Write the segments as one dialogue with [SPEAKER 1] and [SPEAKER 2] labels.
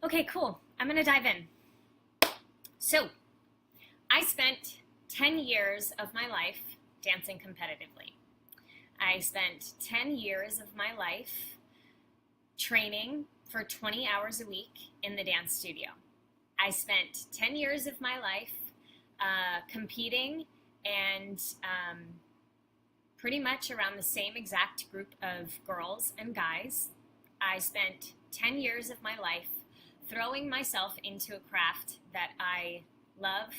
[SPEAKER 1] Okay, cool. I'm going to dive in. So, I spent 10 years of my life dancing competitively. I spent 10 years of my life training for 20 hours a week in the dance studio. I spent 10 years of my life competing and pretty much around the same exact group of girls and guys. I spent 10 years of my life throwing myself into a craft that I love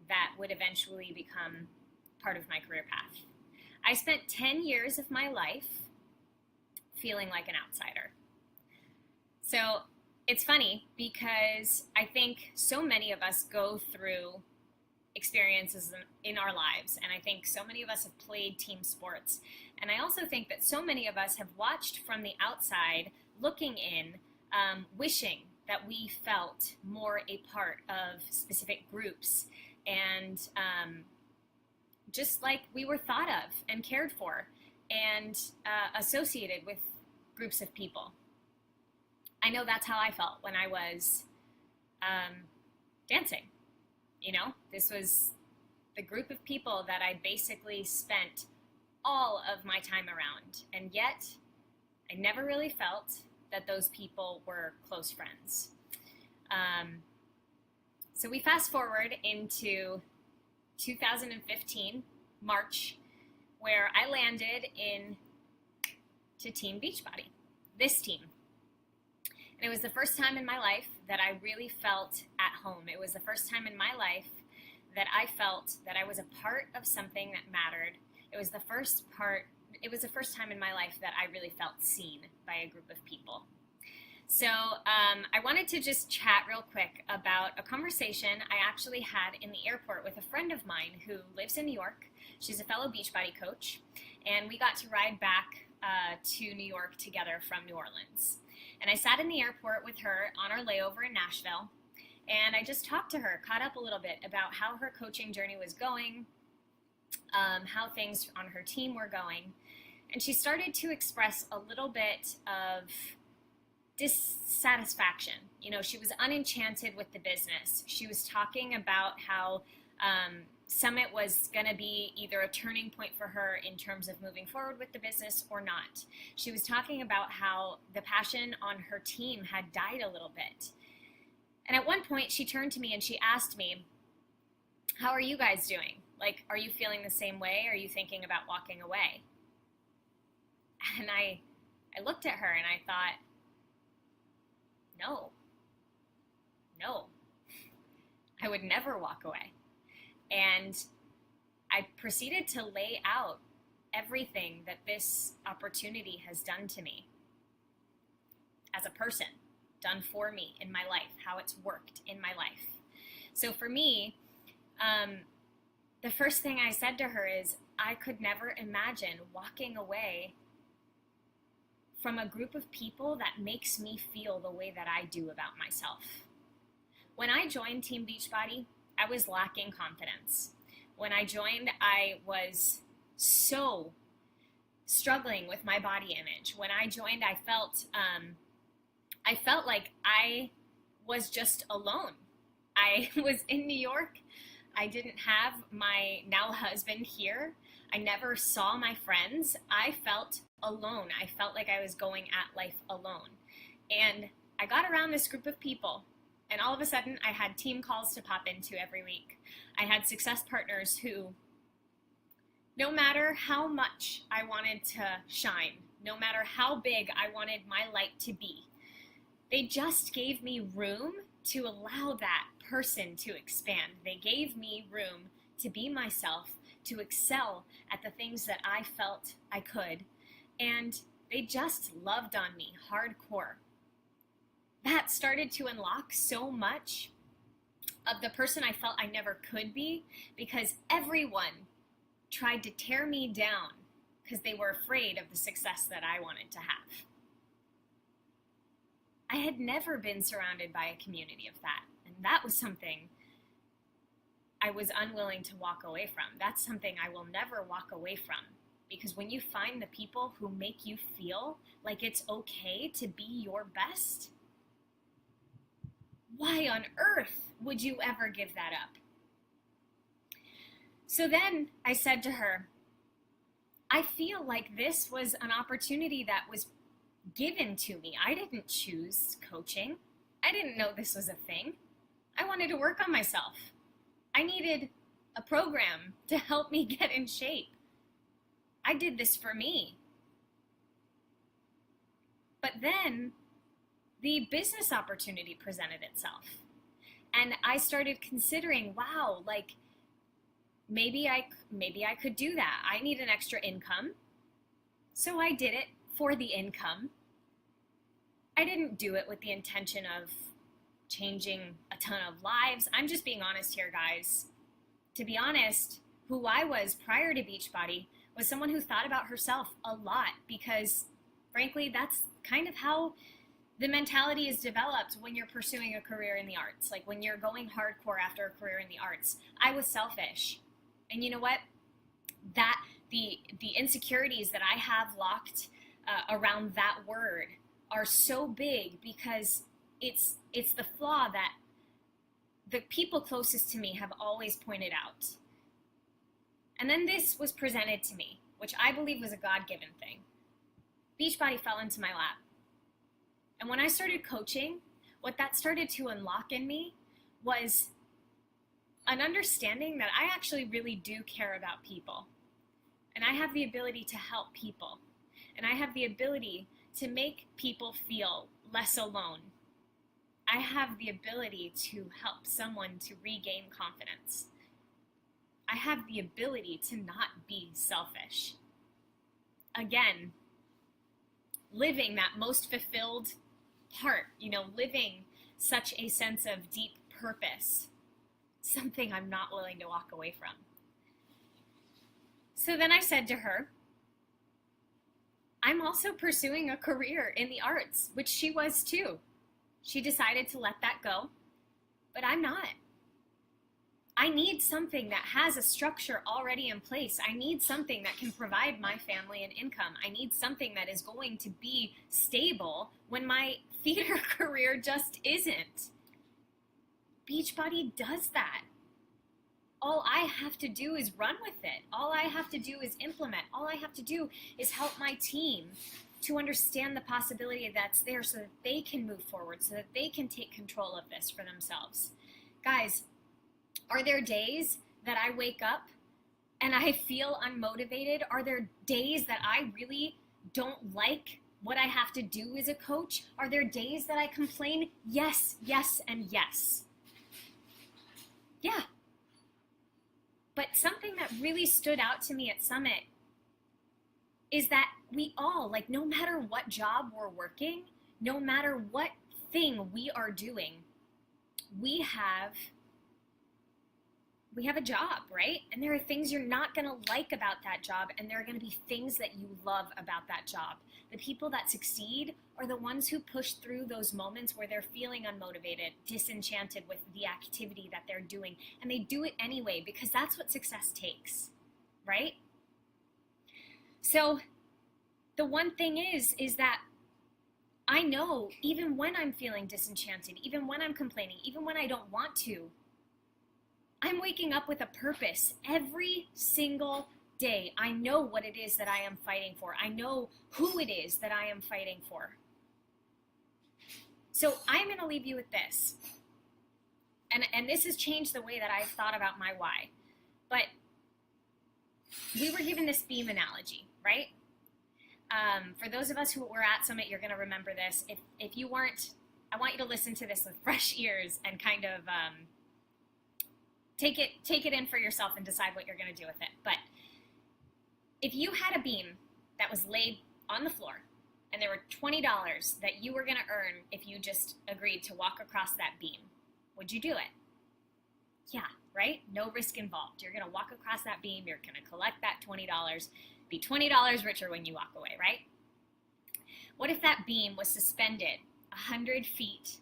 [SPEAKER 1] that would eventually become part of my career path. I spent 10 years of my life feeling like an outsider. So it's funny because I think so many of us go through experiences in our lives, and I think so many of us have played team sports, and I also think that so many of us have watched from the outside looking in, wishing that we felt more a part of specific groups and just like we were thought of and cared for and associated with groups of people. I know that's how I felt when I was dancing. You know, this was the group of people that I basically spent all of my time around, and yet I never really felt that those people were close friends. So we fast forward into 2015, March, where I landed to Team Beachbody, this team. And it was the first time in my life that I really felt at home. It was the first time in my life that I felt that I was a part of something that mattered. It was the first time in my life that I really felt seen by a group of people. So I wanted to just chat real quick about a conversation I actually had in the airport with a friend of mine who lives in New York. She's a fellow Beachbody coach, and we got to ride back to New York together from New Orleans. And I sat in the airport with her on our layover in Nashville, and I just talked to her, caught up a little bit about how her coaching journey was going, how things on her team were going. And she started to express a little bit of dissatisfaction. You know, she was unenchanted with the business. She was talking about how Summit was going to be either a turning point for her in terms of moving forward with the business or not. She was talking about how the passion on her team had died a little bit. And at one point, she turned to me and she asked me, "How are you guys doing? Like, are you feeling the same way? Are you thinking about walking away?" And I looked at her and I thought, no, I would never walk away. And I proceeded to lay out everything that this opportunity has done to me as a person, done for me in my life, how it's worked in my life. So for me, the first thing I said to her is, I could never imagine walking away from a group of people that makes me feel the way that I do about myself. When I joined Team Beachbody, I was lacking confidence. When I joined, I was so struggling with my body image. When I joined, I felt like I was just alone. I was in New York. I didn't have my now husband here. I never saw my friends. I felt alone. I felt like I was going at life alone. And I got around this group of people, and all of a sudden I had team calls to pop into every week. I had success partners who, no matter how much I wanted to shine, no matter how big I wanted my light to be, they just gave me room to allow that person to expand. They gave me room to be myself, to excel at the things that I felt I could. And they just loved on me hardcore. That started to unlock so much of the person I felt I never could be, because everyone tried to tear me down because they were afraid of the success that I wanted to have. I had never been surrounded by a community of that, and that was something I was unwilling to walk away from. That's something I will never walk away from, because when you find the people who make you feel like it's okay to be your best, Why on earth would you ever give that up? So then I said to her, I feel like this was an opportunity that was given to me. I didn't choose coaching. I didn't know this was a thing. I wanted to work on myself. I needed a program to help me get in shape. I did this for me. But then the business opportunity presented itself. And I started considering, wow, like maybe I could do that. I need an extra income. So I did it for the income. I didn't do it with the intention of changing a ton of lives. I'm just being honest here, guys. To be honest, who I was prior to Beachbody was someone who thought about herself a lot because, frankly, that's kind of how the mentality is developed when you're pursuing a career in the arts. Like when you're going hardcore after a career in the arts. I was selfish. And you know what? That the insecurities that I have locked around that word are so big because it's the flaw that the people closest to me have always pointed out. And then this was presented to me, which I believe was a God-given thing. Beachbody fell into my lap. And when I started coaching, what that started to unlock in me was an understanding that I actually really do care about people. And I have the ability to help people. And I have the ability to make people feel less alone. I have the ability to help someone to regain confidence. I have the ability to not be selfish. Again, living that most fulfilled part, living such a sense of deep purpose, something I'm not willing to walk away from. So then I said to her, I'm also pursuing a career in the arts, which she was too. She decided to let that go, but I'm not. I need something that has a structure already in place. I need something that can provide my family an income. I need something that is going to be stable when my theater career just isn't. Beachbody does that. All I have to do is run with it. All I have to do is implement. All I have to do is help my team to understand the possibility that's there so that they can move forward, so that they can take control of this for themselves. Guys, are there days that I wake up and I feel unmotivated? Are there days that I really don't like what I have to do as a coach? Are there days that I complain? Yes, yes, and yes. Yeah. But something that really stood out to me at Summit is that we all, no matter what job we're working, no matter what thing we are doing, we have a job, right? And there are things you're not going to like about that job, and there are going to be things that you love about that job. The people that succeed are the ones who push through those moments where they're feeling unmotivated, disenchanted with the activity that they're doing, and they do it anyway because that's what success takes, right? So the one thing is that I know even when I'm feeling disenchanted, even when I'm complaining, even when I don't want to, I'm waking up with a purpose every single day. I know what it is that I am fighting for. I know who it is that I am fighting for. So I'm going to leave you with this. And this has changed the way that I've thought about my why. But we were given this beam analogy, right? For those of us who were at Summit, you're going to remember this. If you weren't, I want you to listen to this with fresh ears and kind of take it in for yourself and decide what you're going to do with it. But if you had a beam that was laid on the floor and there were $20 that you were going to earn if you just agreed to walk across that beam, would you do it? Yeah, right? No risk involved. You're going to walk across that beam. You're going to collect that $20, be $20 richer when you walk away, right? What if that beam was suspended 100 feet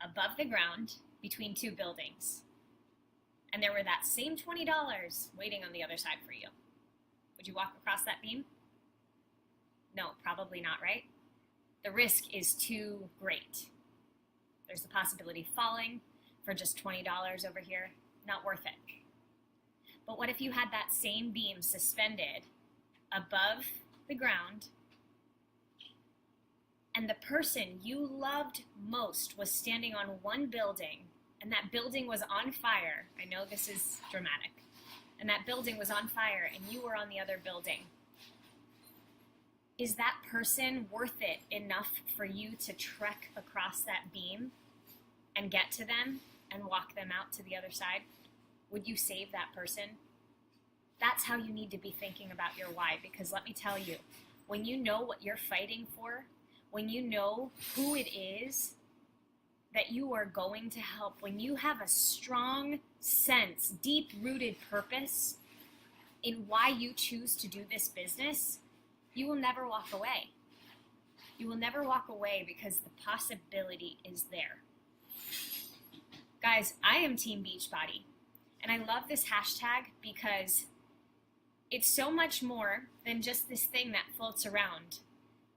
[SPEAKER 1] above the ground between two buildings? And there were that same $20 waiting on the other side for you. Would you walk across that beam? No, probably not, right? The risk is too great. There's the possibility of falling for just $20 over here, not worth it. But what if you had that same beam suspended above the ground, and the person you loved most was standing on one building, and that building was on fire? I know this is dramatic. And that building was on fire, and you were on the other building. Is that person worth it enough for you to trek across that beam and get to them and walk them out to the other side? Would you save that person? That's how you need to be thinking about your why, because let me tell you, when you know what you're fighting for, when you know who it is that you are going to help, when you have a strong sense, deep-rooted purpose in why you choose to do this business, you will never walk away. You will never walk away because the possibility is there. Guys, I am Team Beachbody, and I love this hashtag because it's so much more than just this thing that floats around.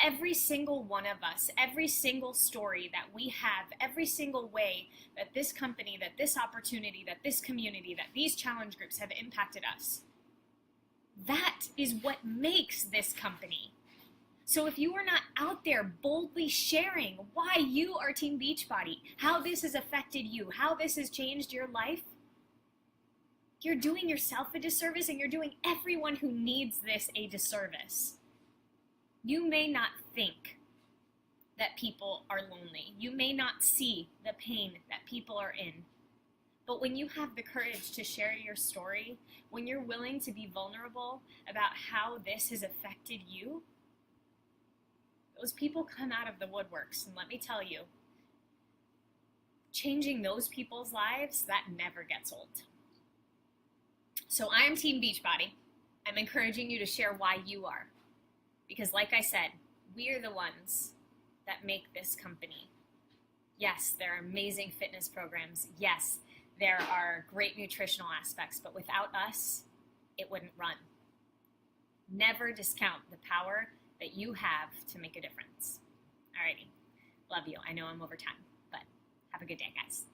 [SPEAKER 1] Every single one of us, every single story that we have, every single way that this company, that this opportunity, that this community, that these challenge groups have impacted us, that is what makes this company. So if you are not out there boldly sharing why you are Team Beachbody, how this has affected you, how this has changed your life, you're doing yourself a disservice, and you're doing everyone who needs this a disservice. You may not think that people are lonely. You may not see the pain that people are in. But when you have the courage to share your story, when you're willing to be vulnerable about how this has affected you, those people come out of the woodworks. And let me tell you, changing those people's lives, that never gets old. So I am Team Beachbody. I'm encouraging you to share why you are. Because like I said, we are the ones that make this company. Yes, there are amazing fitness programs. Yes, there are great nutritional aspects, but without us, it wouldn't run. Never discount the power that you have to make a difference. Alrighty, love you. I know I'm over time, but have a good day, guys.